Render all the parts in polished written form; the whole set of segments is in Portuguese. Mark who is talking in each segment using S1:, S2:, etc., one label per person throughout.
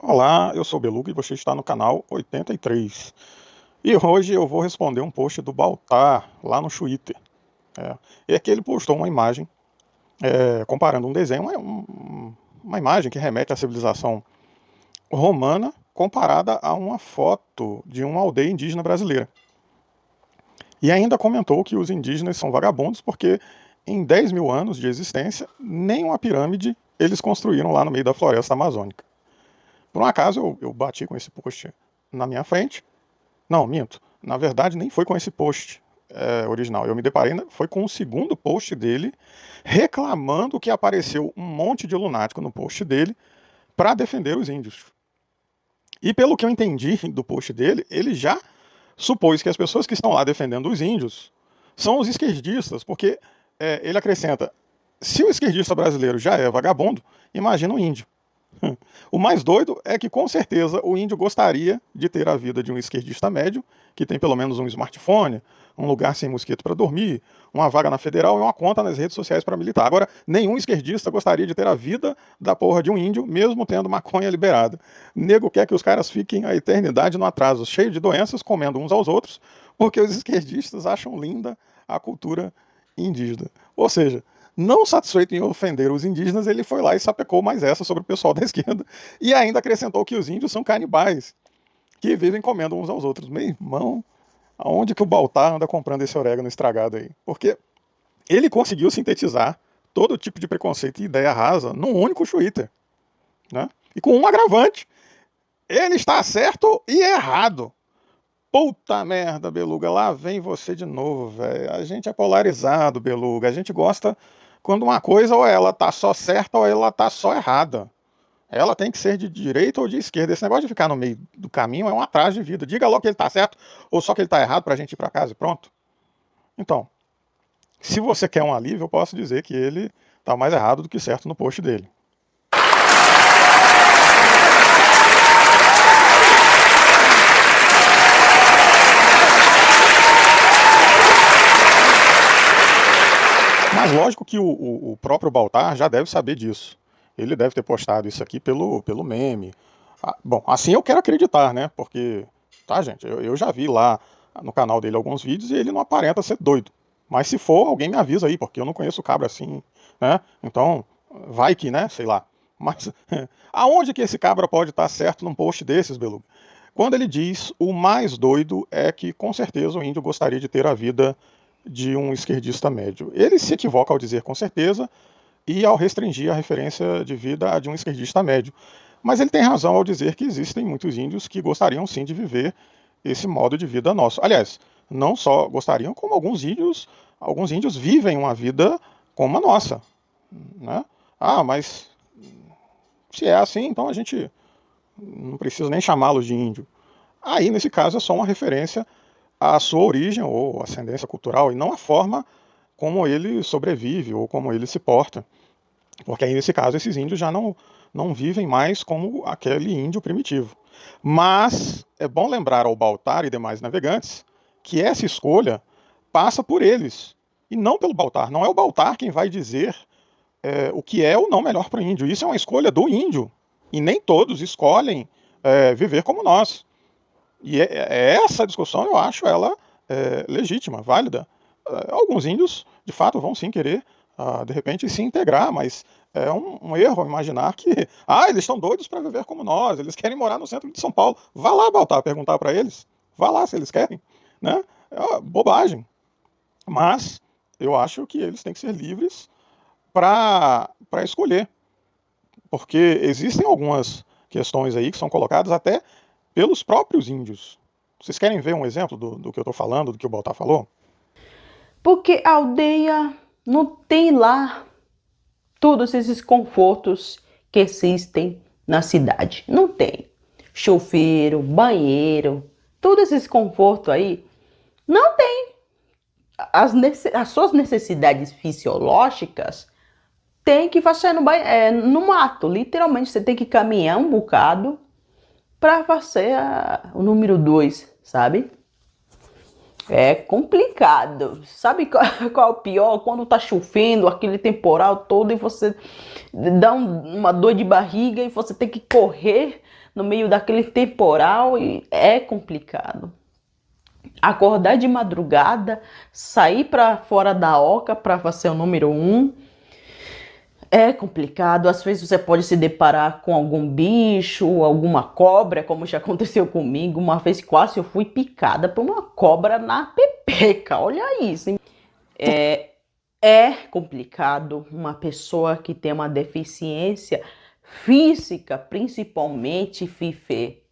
S1: Olá, eu sou o Beluga e você está no canal 83. E hoje eu vou responder um post do Baltar lá no Twitter. É que ele postou uma imagem comparando um desenho, uma imagem que remete à civilização romana comparada a uma foto de uma aldeia indígena brasileira. E ainda comentou que os indígenas são vagabundos porque em 10 mil anos de existência, nem uma pirâmide eles construíram lá no meio da floresta amazônica. Por um acaso eu bati com esse post na minha frente. Não, minto. Na verdade, nem foi com esse post original. Eu me deparei, foi com o segundo post dele, reclamando que apareceu um monte de lunático no post dele para defender os índios. E pelo que eu entendi do post dele, ele já supôs que as pessoas que estão lá defendendo os índios são os esquerdistas, porque ele acrescenta: se o esquerdista brasileiro já é vagabundo, imagina o índio. O mais doido é que, com certeza, o índio gostaria de ter a vida de um esquerdista médio, que tem pelo menos um smartphone, um lugar sem mosquito para dormir, uma vaga na federal e uma conta nas redes sociais para militar. Agora, nenhum esquerdista gostaria de ter a vida da porra de um índio, mesmo tendo maconha liberada. Nego quer que os caras fiquem a eternidade no atraso, cheio de doenças, comendo uns aos outros, porque os esquerdistas acham linda a cultura indígena. Ou seja, não satisfeito em ofender os indígenas, ele foi lá e sapecou mais essa sobre o pessoal da esquerda e ainda acrescentou que os índios são canibais, que vivem comendo uns aos outros. Meu irmão, aonde que o Baltar anda comprando esse orégano estragado aí? Porque ele conseguiu sintetizar todo tipo de preconceito e ideia rasa num único Twitter, né? E com um agravante: ele está certo e errado. Puta merda, Beluga, lá vem você de novo, velho. A gente é polarizado, Beluga. A gente gosta quando uma coisa ou ela tá só certa ou ela tá só errada. Ela tem que ser de direita ou de esquerda. Esse negócio de ficar no meio do caminho é um atraso de vida. Diga logo que ele tá certo ou só que ele tá errado pra gente ir pra casa e pronto. Então, se você quer um alívio, eu posso dizer que ele tá mais errado do que certo no post dele. Mas lógico que o próprio Baltar já deve saber disso. Ele deve ter postado isso aqui pelo meme. Bom, assim eu quero acreditar, né? Porque, tá, gente, eu já vi lá no canal dele alguns vídeos e ele não aparenta ser doido. Mas se for, alguém me avisa aí, porque eu não conheço o cabra assim, né? Então, vai que, né? Sei lá. Mas aonde que esse cabra pode estar certo num post desses, Beluga? Quando ele diz o mais doido é que com certeza o índio gostaria de ter a vida de um esquerdista médio. Ele se equivoca ao dizer com certeza e ao restringir a referência de vida a de um esquerdista médio. Mas ele tem razão ao dizer que existem muitos índios que gostariam sim de viver esse modo de vida nosso. Aliás, não só gostariam, como alguns índios vivem uma vida como a nossa, né? Ah, mas se é assim, então a gente não precisa nem chamá-los de índio. Aí, nesse caso, é só uma referência à sua origem ou ascendência cultural e não à forma como ele sobrevive ou como ele se porta. Porque aí, nesse caso, esses índios já não vivem mais como aquele índio primitivo. Mas é bom lembrar ao Baltar e demais navegantes que essa escolha passa por eles e não pelo Baltar. Não é o Baltar quem vai dizer o que é ou não melhor para o índio. Isso é uma escolha do índio. E nem todos escolhem viver como nós. E essa discussão eu acho ela legítima, válida. Alguns índios, de fato, vão sim querer, de repente, se integrar, mas é um erro imaginar que eles estão doidos para viver como nós, eles querem morar no centro de São Paulo. Vá lá, Baltar, perguntar para eles. Vá lá se eles querem. Né? É uma bobagem. Mas eu acho que eles têm que ser livres para escolher. Porque existem algumas questões aí que são colocadas até pelos próprios índios. Vocês querem ver um exemplo do que eu estou falando, do que o Baltar falou?
S2: Porque a aldeia não tem lá todos esses confortos que existem na cidade. Não tem. Chuveiro, banheiro, todos esses confortos aí, não tem. As suas necessidades fisiológicas tem que fazer no mato. Literalmente, você tem que caminhar um bocado para fazer o número 2, sabe? É complicado. Sabe qual é o pior? Quando tá chovendo, aquele temporal todo, e você dá uma dor de barriga e você tem que correr no meio daquele temporal e é complicado. Acordar de madrugada, sair para fora da oca para ser o número um, é complicado. Às vezes você pode se deparar com algum bicho, alguma cobra, como já aconteceu comigo. Uma vez quase eu fui picada por uma cobra na pepeca. Olha isso, hein? É complicado uma pessoa que tem uma deficiência física, principalmente FIFE.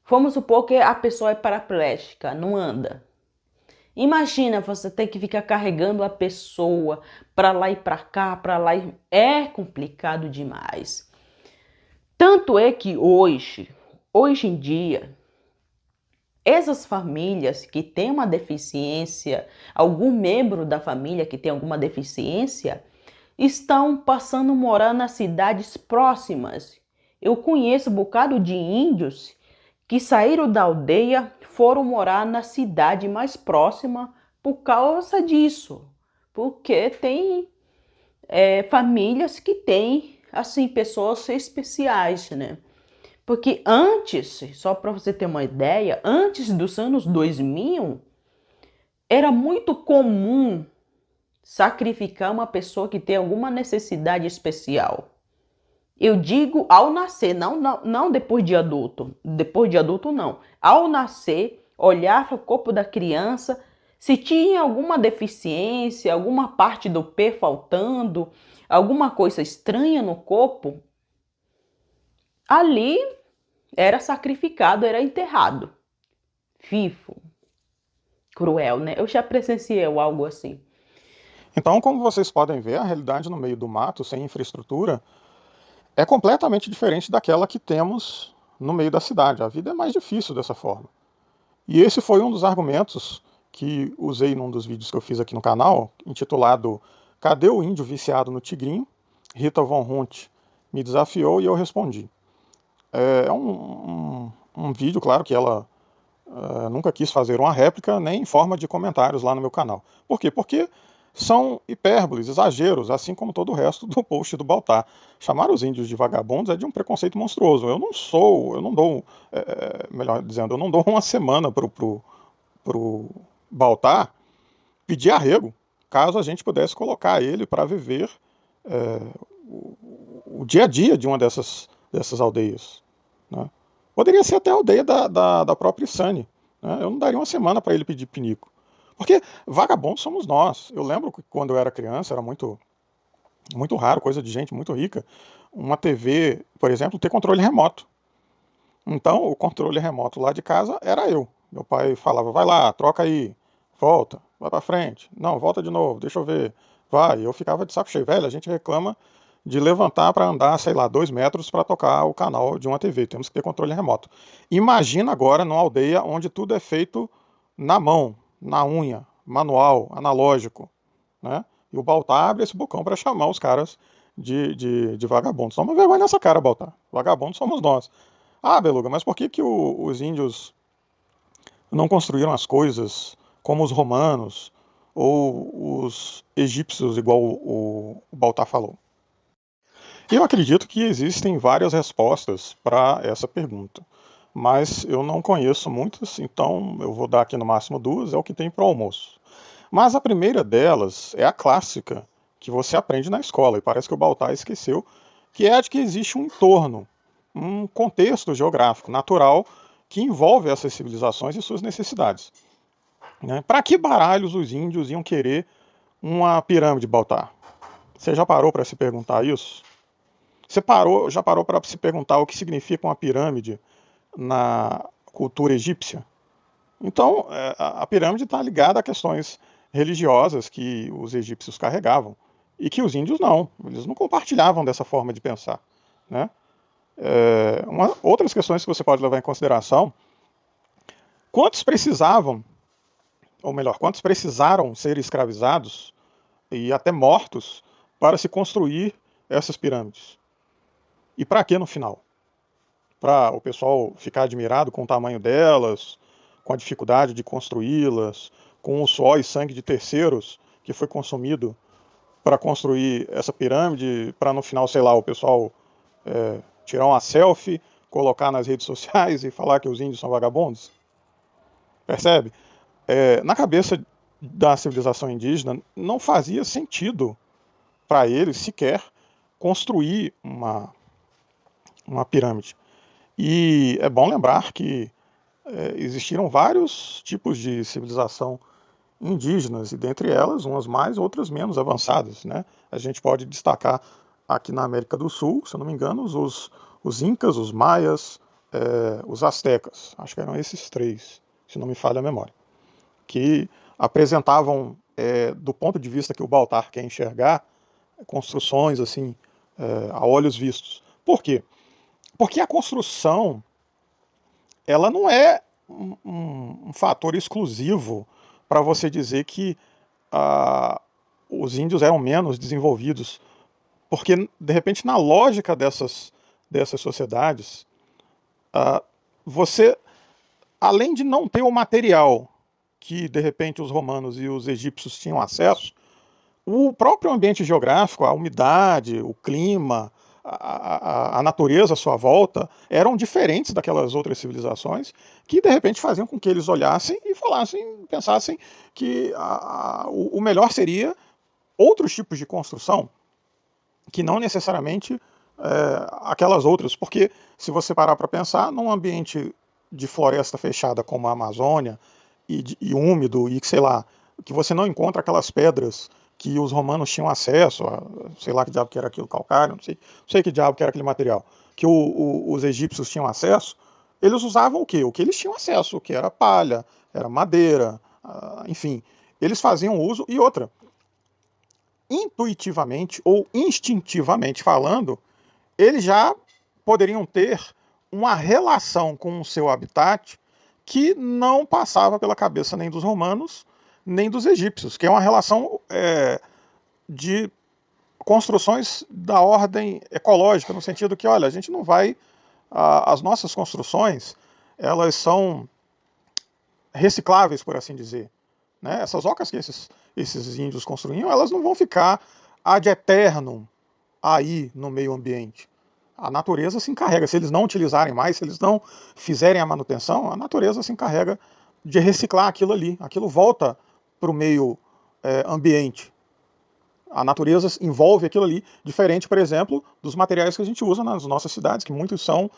S2: Vamos supor que a pessoa é paraplégica, não anda. Imagina você ter que ficar carregando a pessoa para lá e para cá, para lá e... É complicado demais. Tanto é que hoje em dia, essas famílias que têm uma deficiência, algum membro da família que tem alguma deficiência, estão passando a morar nas cidades próximas. Eu conheço um bocado de índios que saíram da aldeia, foram morar na cidade mais próxima por causa disso. Porque tem famílias que têm, assim, pessoas especiais, né? Porque antes, só para você ter uma ideia, antes dos anos 2000, era muito comum sacrificar uma pessoa que tem alguma necessidade especial. Eu digo ao nascer, não depois de adulto. Depois de adulto, não. Ao nascer, olhar para o corpo da criança, se tinha alguma deficiência, alguma parte do pé faltando, alguma coisa estranha no corpo, ali era sacrificado, era enterrado. Fifo. Cruel, né? Eu já presenciei algo assim.
S1: Então, como vocês podem ver, a realidade no meio do mato, sem infraestrutura, é completamente diferente daquela que temos no meio da cidade. A vida é mais difícil dessa forma. E esse foi um dos argumentos que usei num dos vídeos que eu fiz aqui no canal, intitulado Cadê o índio viciado no tigrinho? Rita Von Hunt me desafiou e eu respondi. É um vídeo, claro que ela nunca quis fazer uma réplica, nem em forma de comentários lá no meu canal. Por quê? Porque são hipérboles, exageros, assim como todo o resto do post do Baltar. Chamar os índios de vagabundos é de um preconceito monstruoso. Eu não dou, melhor dizendo, eu não dou uma semana pro Baltar pedir arrego, caso a gente pudesse colocar ele para viver é, o dia a dia de uma dessas aldeias. Né? Poderia ser até a aldeia da própria Isane. Né? Eu não daria uma semana para ele pedir pinico. Porque vagabundos somos nós. Eu lembro que quando eu era criança, era muito raro, coisa de gente muito rica, uma TV, por exemplo, ter controle remoto. Então, o controle remoto lá de casa era eu. Meu pai falava, vai lá, troca aí, volta, vai para frente. Não, volta de novo, deixa eu ver. Vai, eu ficava de saco cheio. Velho, a gente reclama de levantar para andar, sei lá, 2 metros para tocar o canal de uma TV. Temos que ter controle remoto. Imagina agora numa aldeia onde tudo é feito na mão, na unha, manual, analógico, né? E o Baltar abre esse bocão para chamar os caras de vagabundos. Toma vergonha nessa cara, Baltar. Vagabundos somos nós. Ah, Beluga, mas por que, que os índios não construíram as coisas como os romanos ou os egípcios, igual o Baltar falou? Eu acredito que existem várias respostas para essa pergunta, mas eu não conheço muitas, então eu vou dar aqui no máximo duas, é o que tem para o almoço. Mas a primeira delas é a clássica, que você aprende na escola, e parece que o Baltar esqueceu, que é a de que existe um entorno, um contexto geográfico, natural, que envolve essas civilizações e suas necessidades. Né? Para que baralhos os índios iam querer uma pirâmide, Baltar? Você já parou para se perguntar isso? Já parou para se perguntar o que significa uma pirâmide na cultura egípcia? Então, a pirâmide está ligada a questões religiosas que os egípcios carregavam e que os índios não. Eles não compartilhavam dessa forma de pensar. Né? Outras questões que você pode levar em consideração: quantos precisavam, ou melhor, quantos precisaram ser escravizados e até mortos para se construir essas pirâmides? E para que no final? Para o pessoal ficar admirado com o tamanho delas, com a dificuldade de construí-las, com o suor e sangue de terceiros que foi consumido para construir essa pirâmide, para no final, sei lá, o pessoal tirar uma selfie, colocar nas redes sociais e falar que os índios são vagabundos? Percebe? Na cabeça da civilização indígena, não fazia sentido para eles sequer construir uma pirâmide. E é bom lembrar que existiram vários tipos de civilização indígenas, e dentre elas, umas mais, outras menos avançadas, né? A gente pode destacar aqui na América do Sul, se eu não me engano, os incas, os maias, os astecas, acho que eram esses três, se não me falha a memória, que apresentavam, do ponto de vista que o Baltar quer enxergar, construções assim, a olhos vistos. Por quê? Porque a construção, ela não é um fator exclusivo para você dizer que os índios eram menos desenvolvidos, porque, de repente, na lógica dessas sociedades, você, além de não ter o material que, de repente, os romanos e os egípcios tinham acesso, o próprio ambiente geográfico, a umidade, o clima, a natureza à sua volta eram diferentes daquelas outras civilizações, que de repente faziam com que eles olhassem e falassem, pensassem que o melhor seria outros tipos de construção, que não necessariamente aquelas outras, porque se você parar para pensar, num ambiente de floresta fechada como a Amazônia, e úmido, e sei lá, que você não encontra aquelas pedras que os romanos tinham acesso, sei lá que diabo que era aquilo, calcário, não sei que diabo que era aquele material, que os egípcios tinham acesso, eles usavam o quê? O que eles tinham acesso, que era palha, era madeira, enfim, eles faziam uso. E outra, intuitivamente ou instintivamente falando, eles já poderiam ter uma relação com o seu habitat que não passava pela cabeça nem dos romanos, nem dos egípcios, que é uma relação de construções da ordem ecológica, no sentido que, olha, a gente não vai... as nossas construções, elas são recicláveis, por assim dizer. Né? Essas ocas que esses índios construíam, elas não vão ficar ad eternum aí no meio ambiente. A natureza se encarrega, se eles não utilizarem mais, se eles não fizerem a manutenção, a natureza se encarrega de reciclar aquilo ali. Aquilo volta para o meio ambiente. A natureza envolve aquilo ali, diferente, por exemplo, dos materiais que a gente usa nas nossas cidades, que muitos são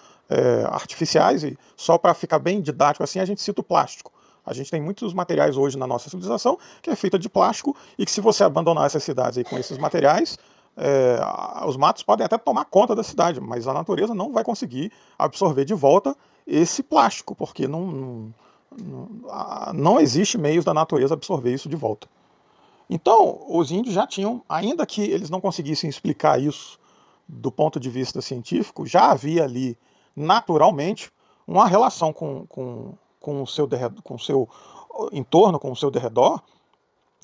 S1: artificiais, e só para ficar bem didático assim, a gente cita o plástico. A gente tem muitos materiais hoje na nossa civilização que é feita de plástico, e que se você abandonar essas cidades aí com esses materiais, os matos podem até tomar conta da cidade, mas a natureza não vai conseguir absorver de volta esse plástico, porque não existe meios da natureza absorver isso de volta. Então, os índios já tinham, ainda que eles não conseguissem explicar isso do ponto de vista científico, já havia ali, naturalmente, uma relação com o seu entorno, com o seu derredor,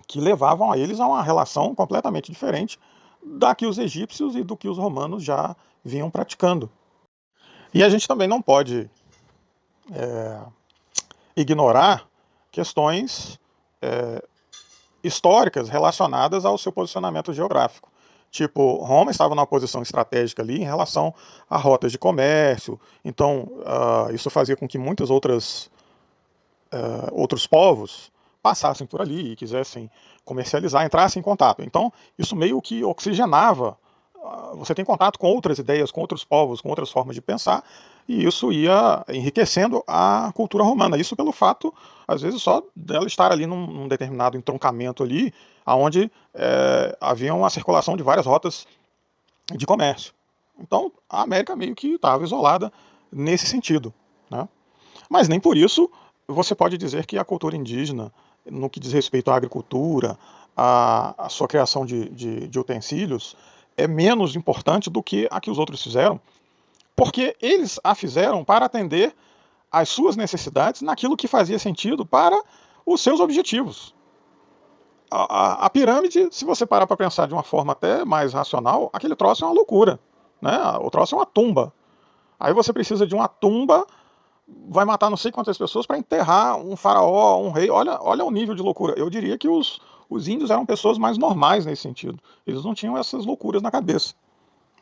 S1: que levavam a eles a uma relação completamente diferente da que os egípcios e do que os romanos já vinham praticando. E a gente também não pode ignorar questões históricas relacionadas ao seu posicionamento geográfico. Tipo, Roma estava numa posição estratégica ali em relação a rotas de comércio, então isso fazia com que muitos outros povos passassem por ali e quisessem comercializar, entrassem em contato. Então, isso meio que oxigenava. Você tem contato com outras ideias, com outros povos, com outras formas de pensar, e isso ia enriquecendo a cultura romana. Isso pelo fato, às vezes, só dela estar ali num determinado entroncamento ali, onde havia uma circulação de várias rotas de comércio. Então, a América meio que estava isolada nesse sentido, né? Mas nem por isso você pode dizer que a cultura indígena, no que diz respeito à agricultura, à sua criação de utensílios, é menos importante do que a que os outros fizeram, porque eles a fizeram para atender às suas necessidades naquilo que fazia sentido para os seus objetivos. A pirâmide, se você parar para pensar de uma forma até mais racional, aquele troço é uma loucura, né? O troço é uma tumba. Aí você precisa de uma tumba vai matar não sei quantas pessoas para enterrar um faraó, um rei. Olha o nível de loucura. Eu diria que os índios eram pessoas mais normais nesse sentido. Eles não tinham essas loucuras na cabeça,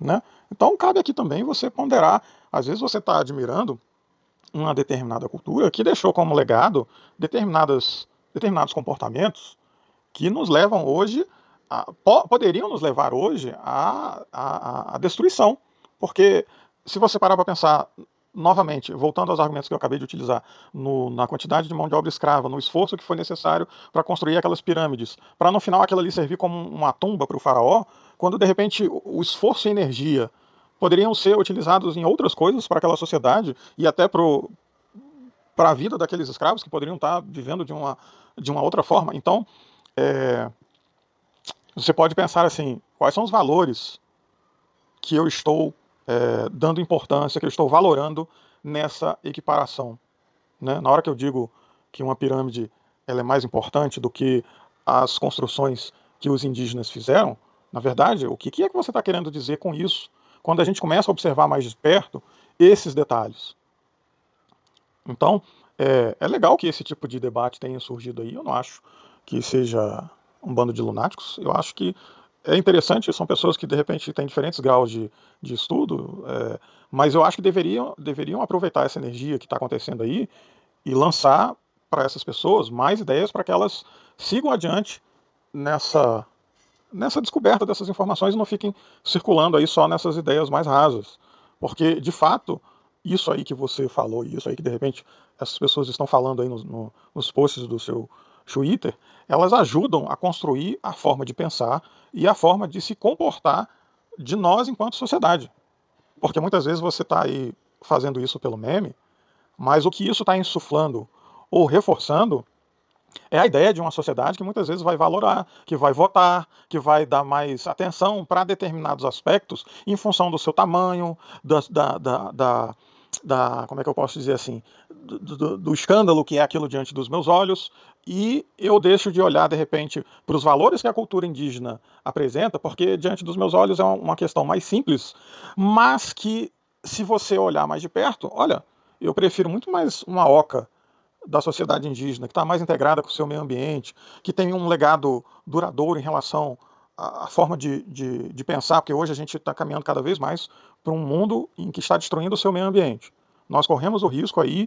S1: né? Então cabe aqui também você ponderar. Às vezes você está admirando uma determinada cultura que deixou como legado determinados comportamentos que nos levam hoje, poderiam nos levar hoje à destruição. Porque se você parar para pensar, novamente, voltando aos argumentos que eu acabei de utilizar, na quantidade de mão de obra escrava, no esforço que foi necessário para construir aquelas pirâmides, para no final aquilo ali servir como uma tumba para o faraó, quando de repente o esforço e energia poderiam ser utilizados em outras coisas para aquela sociedade e até para a vida daqueles escravos que poderiam estar vivendo de uma outra forma. Então, é, você pode pensar assim, quais são os valores que eu estou dando importância, que eu estou valorando nessa equiparação, né? Na hora que eu digo que uma pirâmide ela é mais importante do que as construções que os indígenas fizeram, na verdade, o que é que você está querendo dizer com isso? Quando a gente começa a observar mais de perto esses detalhes. Então, é legal que esse tipo de debate tenha surgido aí. Eu não acho que seja um bando de lunáticos. Eu acho que é interessante, são pessoas que de repente têm diferentes graus de estudo, mas eu acho que deveriam aproveitar essa energia que está acontecendo aí e lançar para essas pessoas mais ideias para que elas sigam adiante nessa, nessa descoberta dessas informações e não fiquem circulando aí só nessas ideias mais rasas. Porque, de fato, isso aí que você falou, e isso aí que de repente essas pessoas estão falando aí nos posts do seu Twitter, elas ajudam a construir a forma de pensar e a forma de se comportar de nós enquanto sociedade. Porque muitas vezes você está aí fazendo isso pelo meme, mas o que isso está insuflando ou reforçando é a ideia de uma sociedade que muitas vezes vai valorar, que vai votar, que vai dar mais atenção para determinados aspectos em função do seu tamanho, como é que eu posso dizer assim, do escândalo que é aquilo diante dos meus olhos, e eu deixo de olhar de repente para os valores que a cultura indígena apresenta, porque diante dos meus olhos é uma questão mais simples, mas que se você olhar mais de perto, olha, eu prefiro muito mais uma oca da sociedade indígena, que está mais integrada com o seu meio ambiente, que tem um legado duradouro em relação à forma de pensar, porque hoje a gente está caminhando cada vez mais para um mundo em que está destruindo o seu meio ambiente. Nós corremos o risco aí,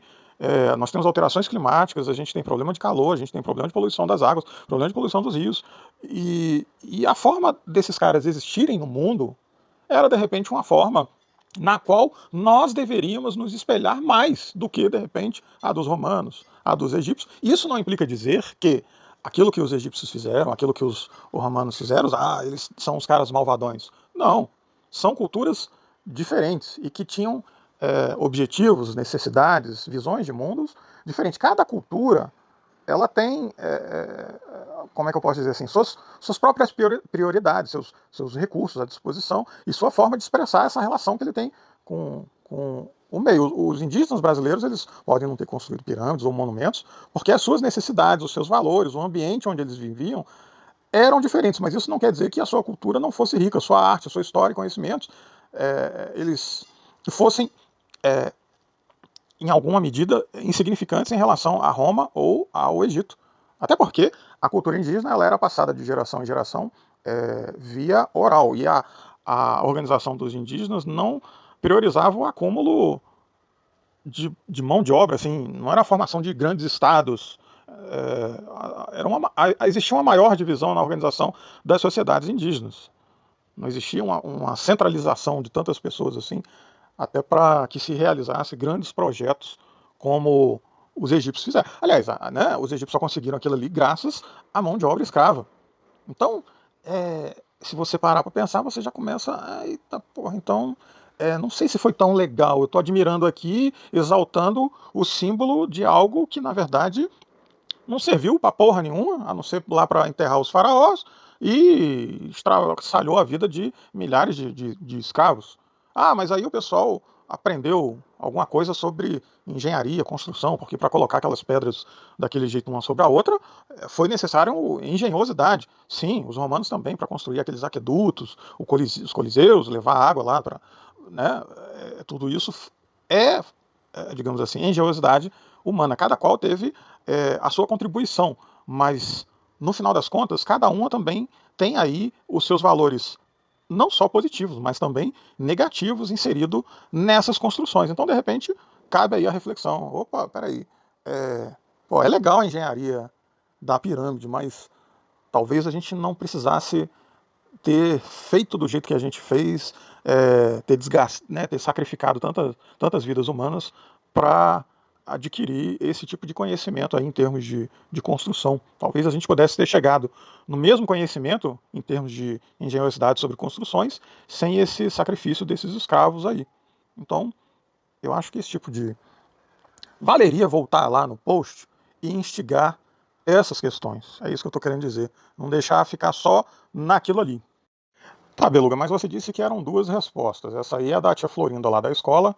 S1: nós temos alterações climáticas, a gente tem problema de calor, a gente tem problema de poluição das águas, problema de poluição dos rios, e a forma desses caras existirem no mundo era de repente uma forma na qual nós deveríamos nos espelhar mais do que, de repente, a dos romanos, a dos egípcios. Isso não implica dizer que aquilo que os egípcios fizeram, aquilo que os romanos fizeram, eles são os caras malvadões. Não. São culturas diferentes e que tinham objetivos, necessidades, visões de mundos diferentes. Cada cultura ela tem, como é que eu posso dizer assim, suas próprias prioridades, seus recursos à disposição e sua forma de expressar essa relação que ele tem com o meio. Os indígenas brasileiros, eles podem não ter construído pirâmides ou monumentos, porque as suas necessidades, os seus valores, o ambiente onde eles viviam eram diferentes, mas isso não quer dizer que a sua cultura não fosse rica, a sua arte, a sua história e conhecimentos, eles fossem em alguma medida, insignificantes em relação a Roma ou ao Egito. Até porque a cultura indígena ela era passada de geração em geração via oral. E a organização dos indígenas não priorizava o acúmulo de mão de obra, assim, não era a formação de grandes estados. Existia uma maior divisão na organização das sociedades indígenas. Não existia uma centralização de tantas pessoas assim, até para que se realizasse grandes projetos como os egípcios fizeram. Aliás, né, os egípcios só conseguiram aquilo ali graças à mão de obra escrava. Então, se você parar para pensar, você já começa, eita porra, então, não sei se foi tão legal. Eu estou admirando aqui, exaltando o símbolo de algo que, na verdade, não serviu para porra nenhuma, a não ser lá para enterrar os faraós e estraçalhou a vida de milhares de escravos. Mas aí o pessoal aprendeu alguma coisa sobre engenharia, construção, porque para colocar aquelas pedras daquele jeito uma sobre a outra, foi necessário engenhosidade. Sim, os romanos também, para construir aqueles aquedutos, os coliseus, levar água lá para... Né, tudo isso é digamos assim, engenhosidade humana. Cada qual teve a sua contribuição, mas no final das contas, cada uma também tem aí os seus valores, não só positivos, mas também negativos inseridos nessas construções. Então, de repente, cabe aí a reflexão: opa, peraí, é legal a engenharia da pirâmide, mas talvez a gente não precisasse ter feito do jeito que a gente fez, ter sacrificado tantas vidas humanas para adquirir esse tipo de conhecimento aí em termos de construção. Talvez a gente pudesse ter chegado no mesmo conhecimento em termos de engenhosidade sobre construções sem esse sacrifício desses escravos aí. Então, eu acho que esse tipo de... Valeria voltar lá no post e instigar essas questões. É isso que eu estou querendo dizer. Não deixar ficar só naquilo ali. Tá, Beluga, mas você disse que eram duas respostas. Essa aí é a da tia Florinda lá da escola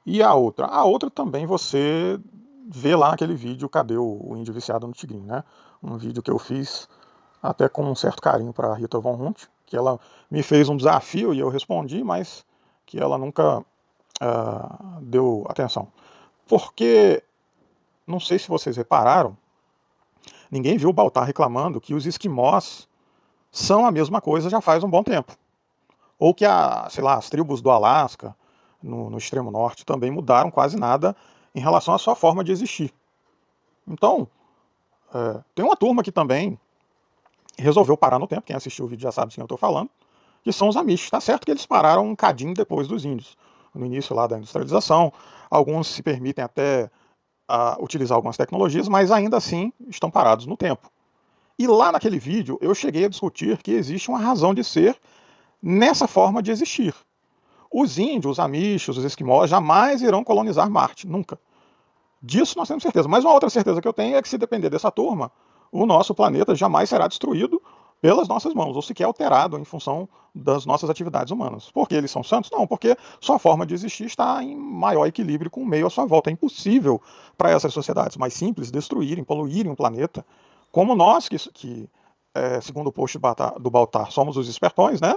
S1: e a outra. A outra também você vê lá naquele vídeo Cadê o Índio Viciado no Tigrinho, né? Um vídeo que eu fiz até com um certo carinho para a Rita Von Hunt, que ela me fez um desafio e eu respondi, mas que ela nunca deu atenção. Porque, não sei se vocês repararam, ninguém viu o Baltar reclamando que os esquimós são a mesma coisa já faz um bom tempo. Ou que sei lá, as tribos do Alasca, no extremo norte, também mudaram quase nada em relação à sua forma de existir. Então, tem uma turma que também resolveu parar no tempo, quem assistiu o vídeo já sabe de quem eu estou falando, que são os Amish. Está certo que eles pararam um cadinho depois dos índios, no início lá da industrialização. Alguns se permitem até utilizar algumas tecnologias, mas ainda assim estão parados no tempo. E lá naquele vídeo eu cheguei a discutir que existe uma razão de ser nessa forma de existir. Os índios, os amish, os esquimós jamais irão colonizar Marte, nunca. Disso nós temos certeza. Mas uma outra certeza que eu tenho é que se depender dessa turma, o nosso planeta jamais será destruído pelas nossas mãos, ou sequer alterado em função das nossas atividades humanas. Porque eles são santos? Não, porque sua forma de existir está em maior equilíbrio com o meio à sua volta. É impossível para essas sociedades mais simples destruírem, poluírem o planeta, como nós, que segundo o post do Baltar, somos os espertões, né?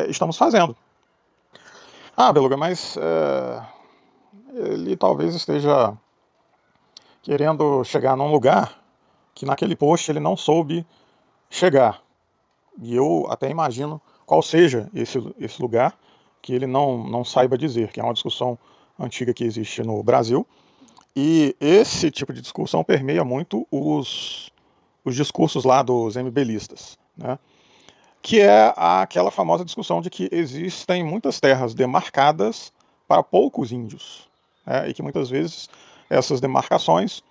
S1: Estamos fazendo. Ah, Beluga, mas ele talvez esteja querendo chegar num lugar que naquele post ele não soube chegar. E eu até imagino qual seja esse lugar que ele não saiba dizer, que é uma discussão antiga que existe no Brasil. E esse tipo de discussão permeia muito os discursos lá dos MBListas, né? Que é aquela famosa discussão de que existem muitas terras demarcadas para poucos índios, né? E que muitas vezes essas demarcações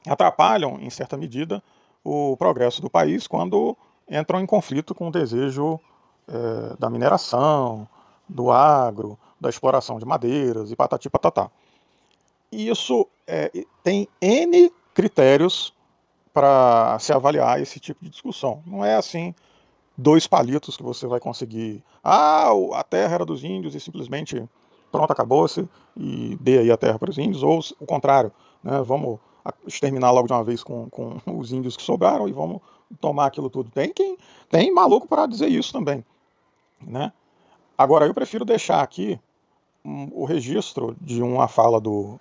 S1: atrapalham, em certa medida, o progresso do país quando entram em conflito com o desejo da mineração, do agro, da exploração de madeiras e patati patatá. E isso tem N critérios para se avaliar esse tipo de discussão. Não é assim, dois palitos que você vai conseguir. A terra era dos índios e simplesmente pronto, acabou-se e dê aí a terra para os índios, ou o contrário, né? Vamos exterminar logo de uma vez com os índios que sobraram e vamos tomar aquilo tudo. Tem maluco para dizer isso também, né? Agora, eu prefiro deixar aqui o registro de uma fala do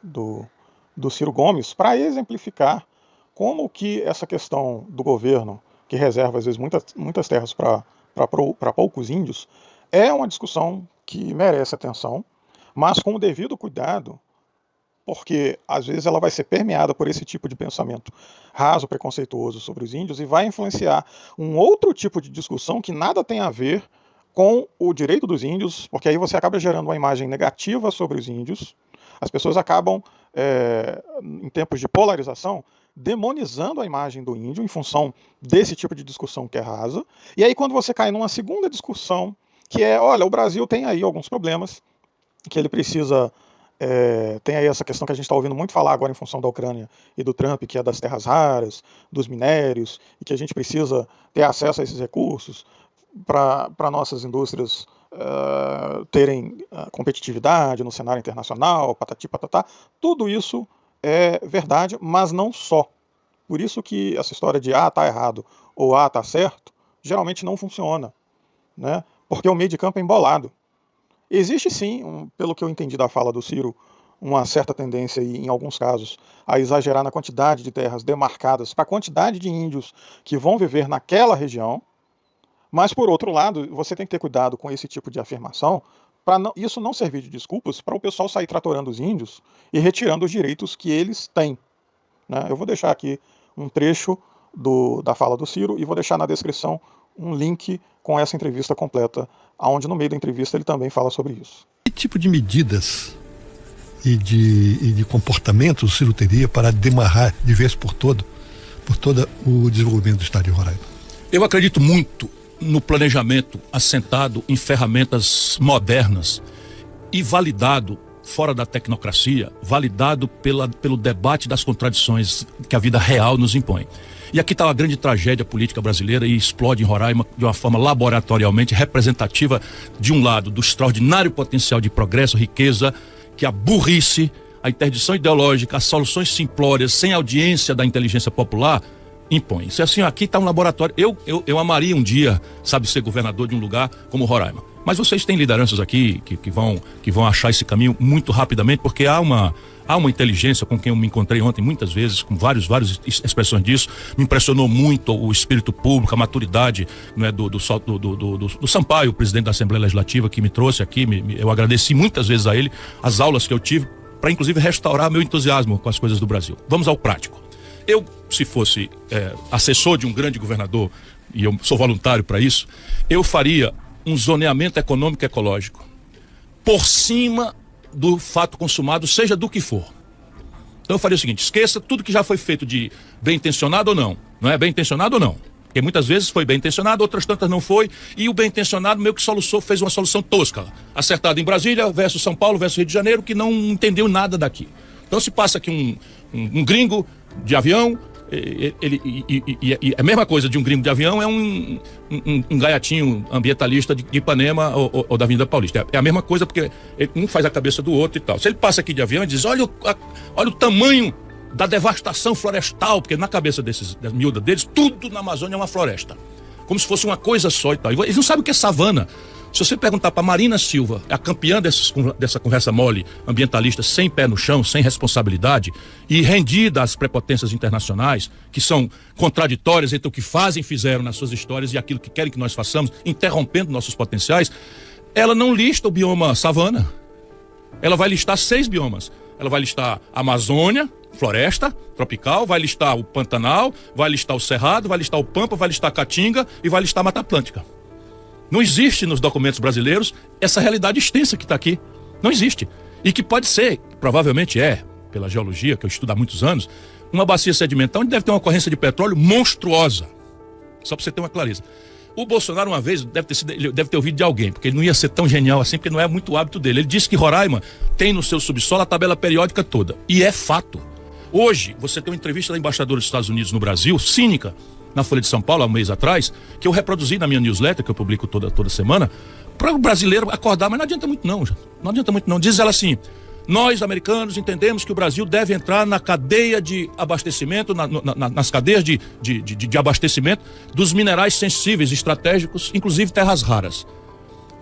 S1: Ciro Gomes para exemplificar como que essa questão do governo, que reserva às vezes muitas terras para poucos índios, é uma discussão que merece atenção, mas com o devido cuidado, porque às vezes ela vai ser permeada por esse tipo de pensamento raso, preconceituoso sobre os índios e vai influenciar um outro tipo de discussão que nada tem a ver com o direito dos índios, porque aí você acaba gerando uma imagem negativa sobre os índios. As pessoas acabam, em tempos de polarização, demonizando a imagem do índio em função desse tipo de discussão que é rasa. E aí quando você cai numa segunda discussão, que é, olha, o Brasil tem aí alguns problemas, que ele precisa... tem aí essa questão que a gente está ouvindo muito falar agora em função da Ucrânia e do Trump, que é das terras raras, dos minérios, e que a gente precisa ter acesso a esses recursos para nossas indústrias terem competitividade no cenário internacional, patati patatá. Tudo isso é verdade, mas não só. Por isso que essa história de tá errado ou tá certo, geralmente não funciona, né? Porque o meio de campo é embolado. Existe sim, pelo que eu entendi da fala do Ciro, uma certa tendência, em alguns casos, a exagerar na quantidade de terras demarcadas para a quantidade de índios que vão viver naquela região. Mas, por outro lado, você tem que ter cuidado com esse tipo de afirmação para isso não servir de desculpas para o pessoal sair tratorando os índios e retirando os direitos que eles têm. Né? Eu vou deixar aqui um trecho da fala do Ciro e vou deixar na descrição um link com essa entrevista completa, onde no meio da entrevista ele também fala sobre isso.
S3: Que tipo de medidas e de comportamento o Ciro teria para demarrar de vez por todo o desenvolvimento do estado de Roraima?
S4: Eu acredito muito no planejamento assentado em ferramentas modernas e validado fora da tecnocracia, validado pelo debate das contradições que a vida real nos impõe. E aqui está uma grande tragédia política brasileira e explode em Roraima de uma forma laboratorialmente representativa, de um lado, do extraordinário potencial de progresso, riqueza, que a burrice, a interdição ideológica, as soluções simplórias, sem audiência da inteligência popular, impõe. Isso é assim, aqui está um laboratório. Eu amaria um dia, sabe, ser governador de um lugar como Roraima. Mas vocês têm lideranças aqui que vão achar esse caminho muito rapidamente, porque há uma inteligência com quem eu me encontrei ontem muitas vezes, com várias expressões disso. Me impressionou muito o espírito público, a maturidade, né, do Sampaio, o presidente da Assembleia Legislativa, que me trouxe aqui. Eu agradeci muitas vezes a ele as aulas que eu tive para inclusive restaurar meu entusiasmo com as coisas do Brasil. Vamos ao prático. Eu, se fosse assessor de um grande governador, e eu sou voluntário para isso, eu faria um zoneamento econômico e ecológico por cima do fato consumado, seja do que for. Então eu faria o seguinte: esqueça tudo que já foi feito de bem intencionado ou não. Não é bem intencionado ou não? Porque muitas vezes foi bem intencionado, outras tantas não foi, e o bem intencionado meio que fez uma solução tosca, acertada em Brasília versus São Paulo versus Rio de Janeiro, que não entendeu nada daqui. Então se passa aqui um gringo de avião, e a mesma coisa de um gringo de avião é um gaiatinho ambientalista de Ipanema ou da Avenida Paulista. É a mesma coisa, porque um faz a cabeça do outro e tal. Se ele passa aqui de avião e diz, olha o tamanho da devastação florestal, porque na cabeça da miúda deles, tudo na Amazônia é uma floresta. Como se fosse uma coisa só e tal. Eles não sabem o que é savana. Se você perguntar para Marina Silva, a campeã dessa conversa mole, ambientalista, sem pé no chão, sem responsabilidade e rendida às prepotências internacionais, que são contraditórias entre o que fazem e fizeram nas suas histórias e aquilo que querem que nós façamos, interrompendo nossos potenciais, ela não lista o bioma savana. Ela vai listar 6 biomas. Ela vai listar a Amazônia, floresta tropical, vai listar o Pantanal, vai listar o Cerrado, vai listar o Pampa, vai listar a Caatinga e vai listar a Mata Atlântica. Não existe nos documentos brasileiros essa realidade extensa que está aqui. Não existe. E que pode ser, provavelmente pela geologia, que eu estudo há muitos anos, uma bacia sedimentar onde deve ter uma ocorrência de petróleo monstruosa. Só para você ter uma clareza. O Bolsonaro, uma vez, ele deve ter ouvido de alguém, porque ele não ia ser tão genial assim, porque não é muito hábito dele. Ele disse que Roraima tem no seu subsolo a tabela periódica toda. E é fato. Hoje, você tem uma entrevista da embaixadora dos Estados Unidos no Brasil, cínica, na Folha de São Paulo, há um mês atrás, que eu reproduzi na minha newsletter, que eu publico toda semana, para o brasileiro acordar, mas não adianta muito não. Não adianta muito não. Diz ela assim: nós, americanos, entendemos que o Brasil deve entrar na cadeia de abastecimento, nas cadeias de abastecimento dos minerais sensíveis, estratégicos, inclusive terras raras.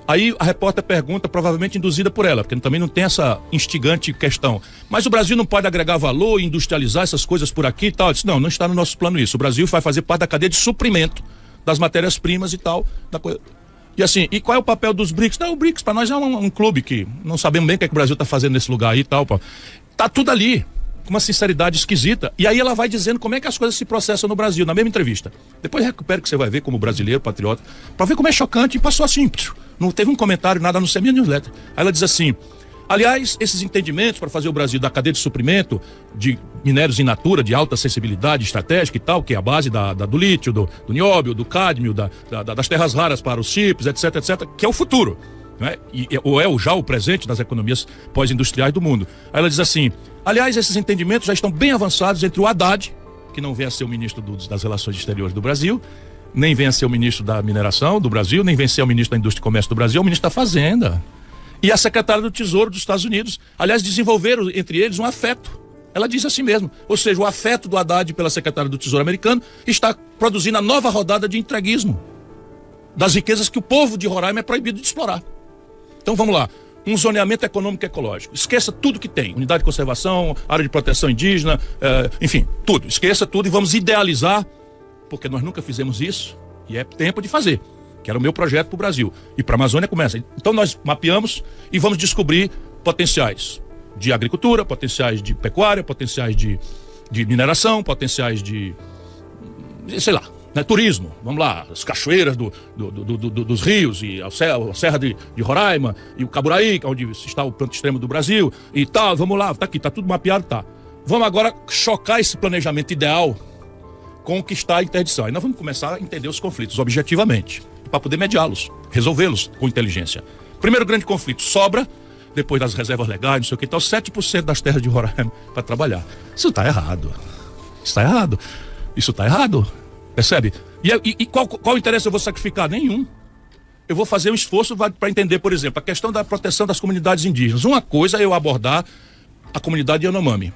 S4: Aí a repórter pergunta, provavelmente induzida por ela, porque também não tem essa instigante questão. Mas o Brasil não pode agregar valor, industrializar essas coisas por aqui e tal? Eu disse, não está no nosso plano isso. O Brasil vai fazer parte da cadeia de suprimento das matérias-primas e tal. E assim, e qual é o papel dos BRICS? Não, o BRICS para nós é um clube que não sabemos bem o que o Brasil está fazendo nesse lugar aí e tal. Tá tudo ali, com uma sinceridade esquisita. E aí ela vai dizendo como é que as coisas se processam no Brasil, na mesma entrevista. Depois recupera que você vai ver como brasileiro, patriota, para ver como é chocante. E passou assim, não teve um comentário, nada, não sei a minha newsletter. Aí ela diz assim: aliás, esses entendimentos para fazer o Brasil da cadeia de suprimento de minérios in natura, de alta sensibilidade estratégica e tal, que é a base do lítio, do nióbio, do cádmio, das terras raras para os chips, etc, que é o futuro. Né? Ou é já o presente das economias pós-industriais do mundo. Aí ela diz assim: aliás, esses entendimentos já estão bem avançados entre o Haddad, que não vem a ser o ministro das Relações Exteriores do Brasil, nem vem a ser o ministro da Mineração do Brasil, nem vem a ser o ministro da Indústria e Comércio do Brasil, é o ministro da Fazenda. E a secretária do Tesouro dos Estados Unidos. Aliás, desenvolveram entre eles um afeto. Ela diz assim mesmo. Ou seja, o afeto do Haddad pela secretária do Tesouro americano está produzindo a nova rodada de entreguismo das riquezas que o povo de Roraima é proibido de explorar. Então vamos lá. um zoneamento econômico e ecológico. Esqueça tudo que tem, unidade de conservação, área de proteção indígena, enfim, tudo. Esqueça tudo e vamos idealizar, porque nós nunca fizemos isso e é tempo de fazer, que era o meu projeto para o Brasil. E para a Amazônia começa. Então nós mapeamos e vamos descobrir potenciais de agricultura, potenciais de pecuária, potenciais de mineração, potenciais de, sei lá, né, turismo, vamos lá, as cachoeiras dos rios e a Serra de Roraima e o Caburaí, onde está o ponto extremo do Brasil e tal, vamos lá, tá aqui, tá tudo mapeado, tá. Vamos agora chocar esse planejamento ideal com o que está a interdição. Aí nós vamos começar a entender os conflitos objetivamente, para poder mediá-los, resolvê-los com inteligência. Primeiro grande conflito, sobra, depois das reservas legais, não sei o que, então 7% das terras de Roraima para trabalhar. Isso está errado. Isso está errado. Percebe? E qual interesse eu vou sacrificar? Nenhum. Eu vou fazer um esforço para entender, por exemplo, a questão da proteção das comunidades indígenas. Uma coisa é eu abordar a comunidade Yanomami,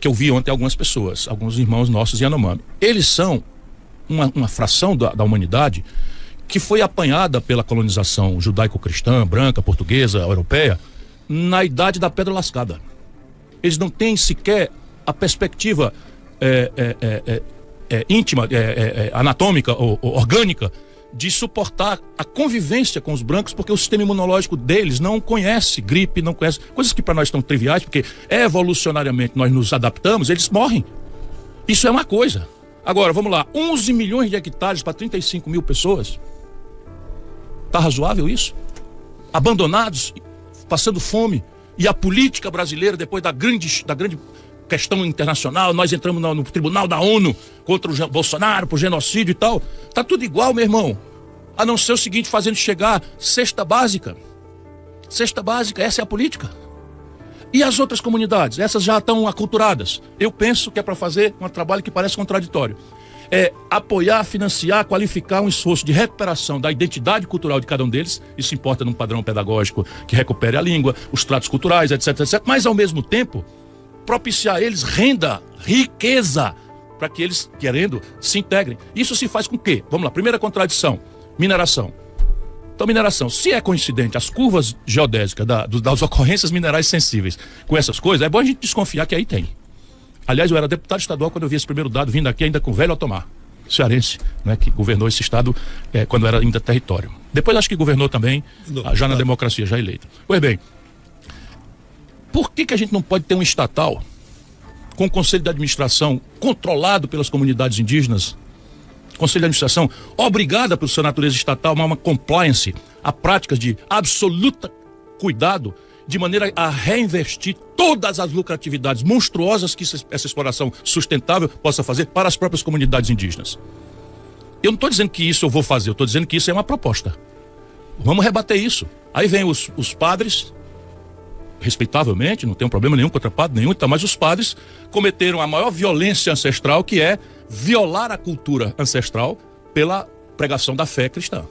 S4: que eu vi ontem algumas pessoas, alguns irmãos nossos Yanomami. Eles são uma fração da humanidade que foi apanhada pela colonização judaico-cristã, branca, portuguesa, europeia, na idade da pedra lascada. Eles não têm sequer a perspectiva íntima, anatômica ou orgânica de suportar a convivência com os brancos, porque o sistema imunológico deles não conhece gripe, não conhece coisas que para nós estão triviais, porque evolucionariamente nós nos adaptamos, eles morrem. Isso é uma coisa. Agora, vamos lá, 11 milhões de hectares para 35 mil pessoas. Tá razoável isso? Abandonados, passando fome. E a política brasileira, depois da grande questão internacional, nós entramos no tribunal da ONU contra o Bolsonaro por genocídio e tal. Tá tudo igual, meu irmão. A não ser o seguinte, fazendo chegar cesta básica. Cesta básica, essa é a política. E as outras comunidades? Essas já estão aculturadas. Eu penso que é para fazer um trabalho que parece contraditório. É apoiar, financiar, qualificar um esforço de recuperação da identidade cultural de cada um deles. Isso importa num padrão pedagógico que recupere a língua, os tratos culturais, etc, etc. Mas, ao mesmo tempo, propiciar a eles renda, riqueza, para que eles, querendo, se integrem. Isso se faz com o quê? Vamos lá, primeira contradição, mineração. Então, mineração, se é coincidente as curvas geodésicas das ocorrências minerais sensíveis com essas coisas, é bom a gente desconfiar que aí tem. Aliás, eu era deputado estadual quando eu vi esse primeiro dado vindo aqui ainda com o velho Otomar, cearense, né, que governou esse estado quando era ainda território. Depois acho que governou também, já na democracia, já eleito. Pois bem, por que a gente não pode ter um estatal com o conselho de administração controlado pelas comunidades indígenas, conselho de administração obrigada por sua natureza estatal a uma compliance, a práticas de absoluta cuidado, de maneira a reinvestir todas as lucratividades monstruosas que essa exploração sustentável possa fazer para as próprias comunidades indígenas? Eu não estou dizendo que isso eu vou fazer, eu estou dizendo que isso é uma proposta. Vamos rebater isso. Aí vem os padres, respeitavelmente, não tem um problema nenhum contra padre nenhum, então, mas os padres cometeram a maior violência ancestral, que é violar a cultura ancestral pela pregação da fé cristã.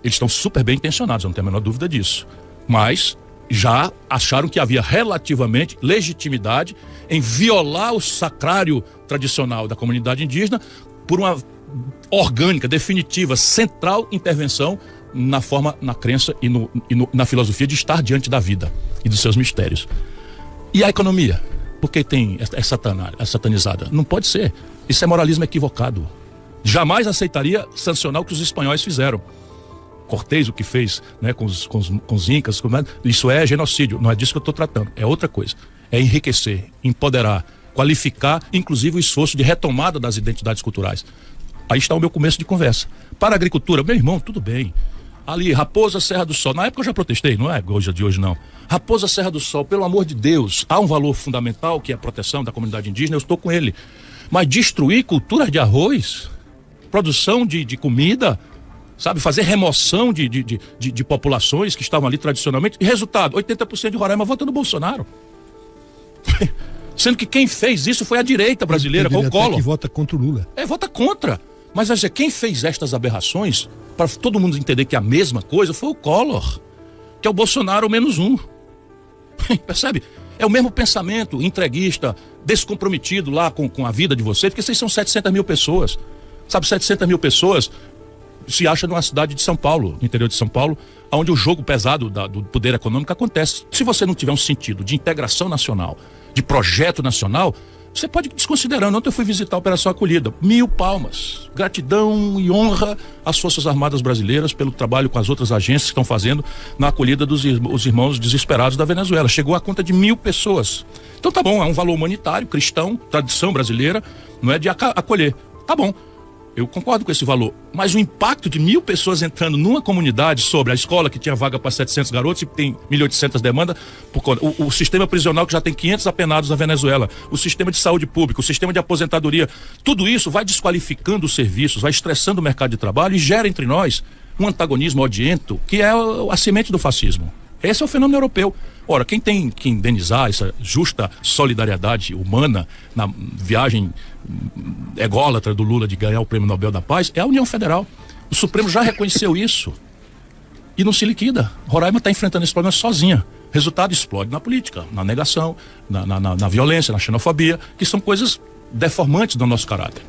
S4: Eles estão super bem intencionados, eu não tenho a menor dúvida disso. Mas já acharam que havia relativamente legitimidade em violar o sacrário tradicional da comunidade indígena por uma orgânica, definitiva, central intervenção na forma, na crença e na filosofia de estar diante da vida e dos seus mistérios. E a economia? Por que é satanizada? Não pode ser. Isso é moralismo equivocado. Jamais aceitaria sancionar o que os espanhóis fizeram. Cortés, o que fez, né, com os incas, isso é genocídio. Não é disso que eu estou tratando. É outra coisa. É enriquecer, empoderar, qualificar, inclusive o esforço de retomada das identidades culturais. Aí está o meu começo de conversa. Para a agricultura, meu irmão, tudo bem. Ali, Raposa, Serra do Sol. Na época eu já protestei, não é hoje de hoje não. Raposa, Serra do Sol, pelo amor de Deus, há um valor fundamental que é a proteção da comunidade indígena, eu estou com ele. Mas destruir culturas de arroz, produção de comida, sabe, fazer remoção de populações que estavam ali tradicionalmente, e resultado, 80% de Roraima vota no Bolsonaro. Sendo que quem fez isso foi a direita brasileira, com o Collor.
S3: Que vota contra o Lula.
S4: Vota contra. Mas quem fez estas aberrações, para todo mundo entender que é a mesma coisa, foi o Collor, que é o Bolsonaro menos um. Percebe? É o mesmo pensamento entreguista, descomprometido lá com a vida de vocês, porque vocês são 700 mil pessoas. Sabe, 700 mil pessoas se acha numa cidade de São Paulo, no interior de São Paulo, onde o jogo pesado do poder econômico acontece. Se você não tiver um sentido de integração nacional, de projeto nacional, você pode ir desconsiderando. Ontem eu fui visitar a Operação Acolhida. 1000 palmas. Gratidão e honra às Forças Armadas Brasileiras pelo trabalho com as outras agências que estão fazendo na acolhida dos irmãos desesperados da Venezuela. Chegou a conta de 1000 pessoas. Então tá bom, é um valor humanitário, cristão, tradição brasileira, não é de acolher. Tá bom. Eu concordo com esse valor, mas o impacto de 1000 pessoas entrando numa comunidade sobre a escola que tinha vaga para 700 garotos e tem 1.800 demandas, o sistema prisional que já tem 500 apenados na Venezuela, o sistema de saúde pública, o sistema de aposentadoria, tudo isso vai desqualificando os serviços, vai estressando o mercado de trabalho e gera entre nós um antagonismo odiento que é a semente do fascismo. Esse é o fenômeno europeu. Ora, quem tem que indenizar essa justa solidariedade humana na viagem ególatra do Lula de ganhar o Prêmio Nobel da Paz é a União Federal. O Supremo já reconheceu isso e não se liquida. Roraima está enfrentando esse problema sozinha. Resultado, explode na política, na negação, na violência, na xenofobia, que são coisas deformantes do nosso caráter.